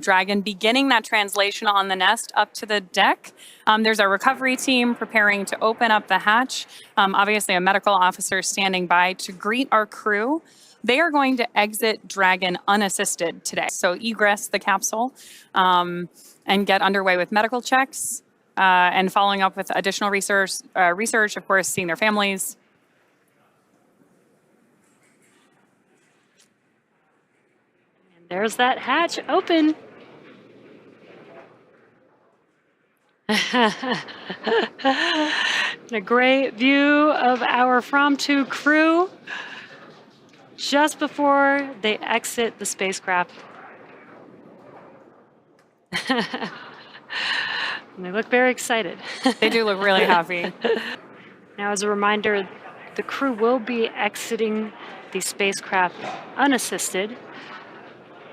Dragon beginning that translation on the nest up to the deck. There's a recovery team preparing to open up the hatch. Obviously, a medical officer standing by to greet our crew. They are going to exit Dragon unassisted today. So egress the capsule and get underway with medical checks and following up with additional research, of course, seeing their families. And there's that hatch open. And a great view of our Fram2 crew just before they exit the spacecraft. And they look very excited. They do look really happy. Now, as a reminder, the crew will be exiting the spacecraft unassisted,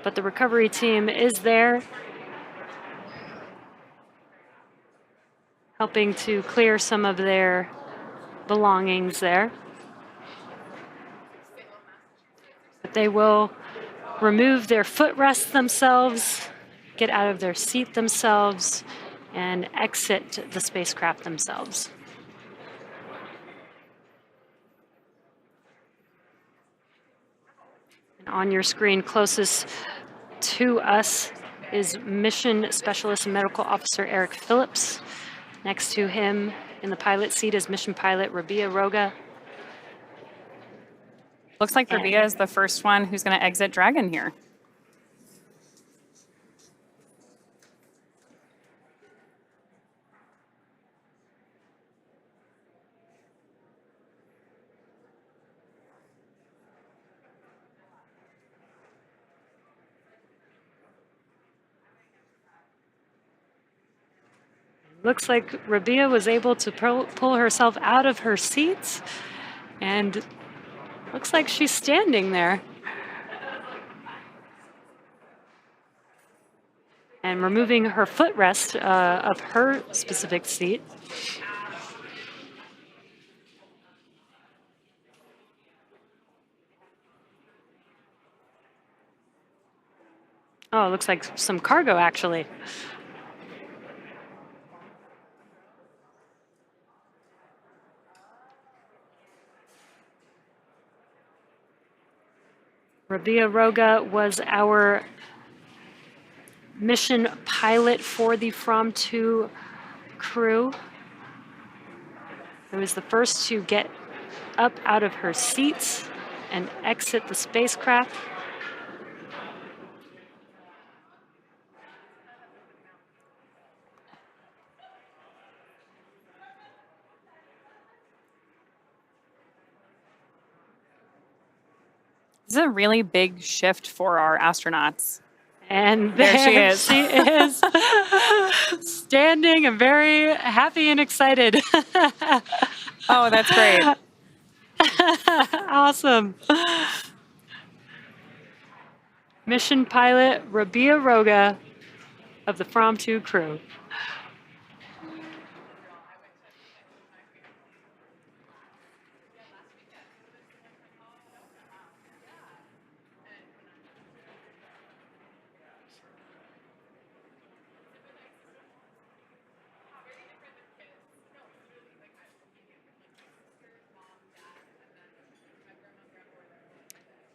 but the recovery team is there, helping to clear some of their belongings there. But they will remove their footrests themselves, get out of their seat themselves, and exit the spacecraft themselves. And on your screen closest to us is Mission Specialist Medical Officer Eric Phillips. Next to him in the pilot seat is Mission Pilot Rabia Roga. Looks like Rabia is the first one who's going to exit Dragon here. Looks like Rabia was able to pull herself out of her seat, and looks like she's standing there. And removing her footrest of her specific seat. Oh, it looks like some cargo, actually. Rabia Roga was our mission pilot for the Fram2 crew. It was the first to get up out of her seats and exit the spacecraft. This is a really big shift for our astronauts. And there she is. She is standing and very happy and excited. Oh, that's great. Awesome. Mission pilot Rabia Roga of the Fram2 crew.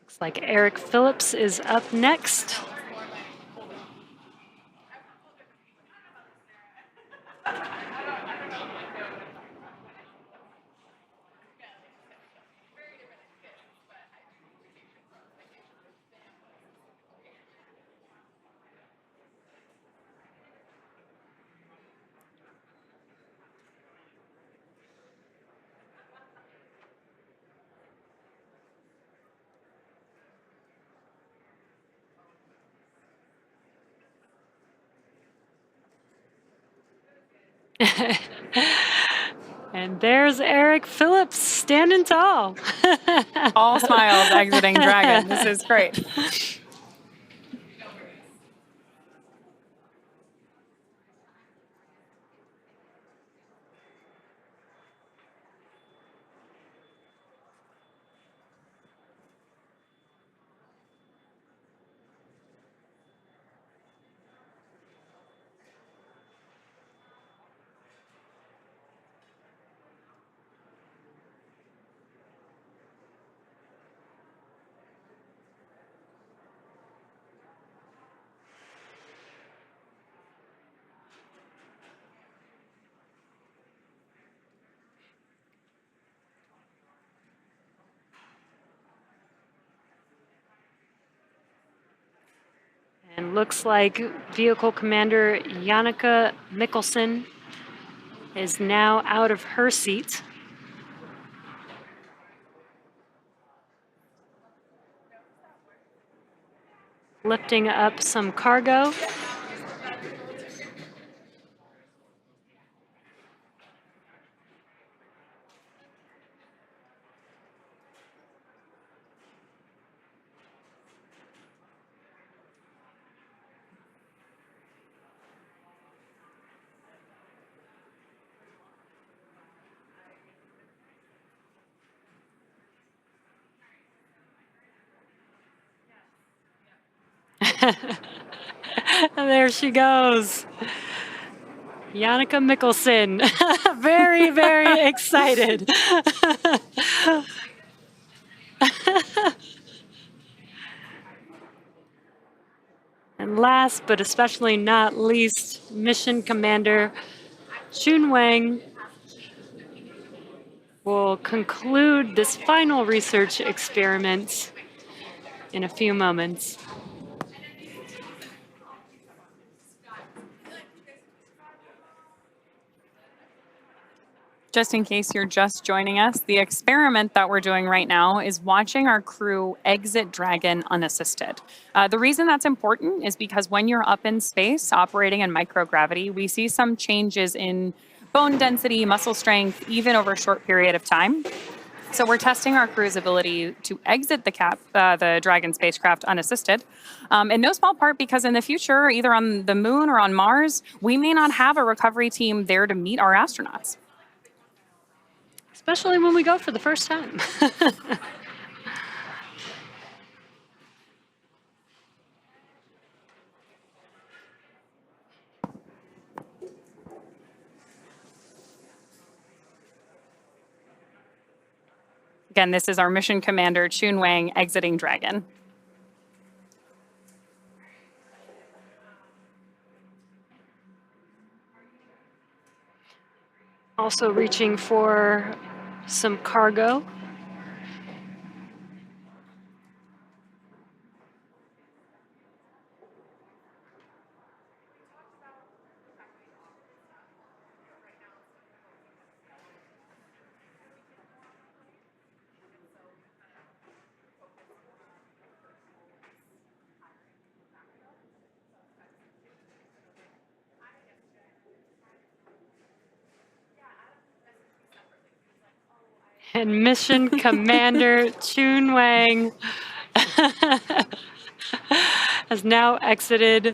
Looks like Eric Phillips is up next. And there's Eric Phillips standing tall. All smiles exiting Dragon. This is great. And looks like Vehicle Commander Janneke Mikkelsen is now out of her seat. Lifting up some cargo. There she goes. Janneke Mikkelsen, very, very excited. And last but especially not least, Mission Commander Chun Wang will conclude this final research experiment in a few moments. Just in case you're just joining us, the experiment that we're doing right now is watching our crew exit Dragon unassisted. The reason that's important is because when you're up in space operating in microgravity, we see some changes in bone density, muscle strength, even over a short period of time. So we're testing our crew's ability to exit the Dragon spacecraft unassisted, in no small part because in the future, either on the moon or on Mars, we may not have a recovery team there to meet our astronauts. Especially when we go for the first time. Again, this is our mission commander, Chun Wang, exiting Dragon. Also reaching for some cargo. And Mission Commander Chun Wang has now exited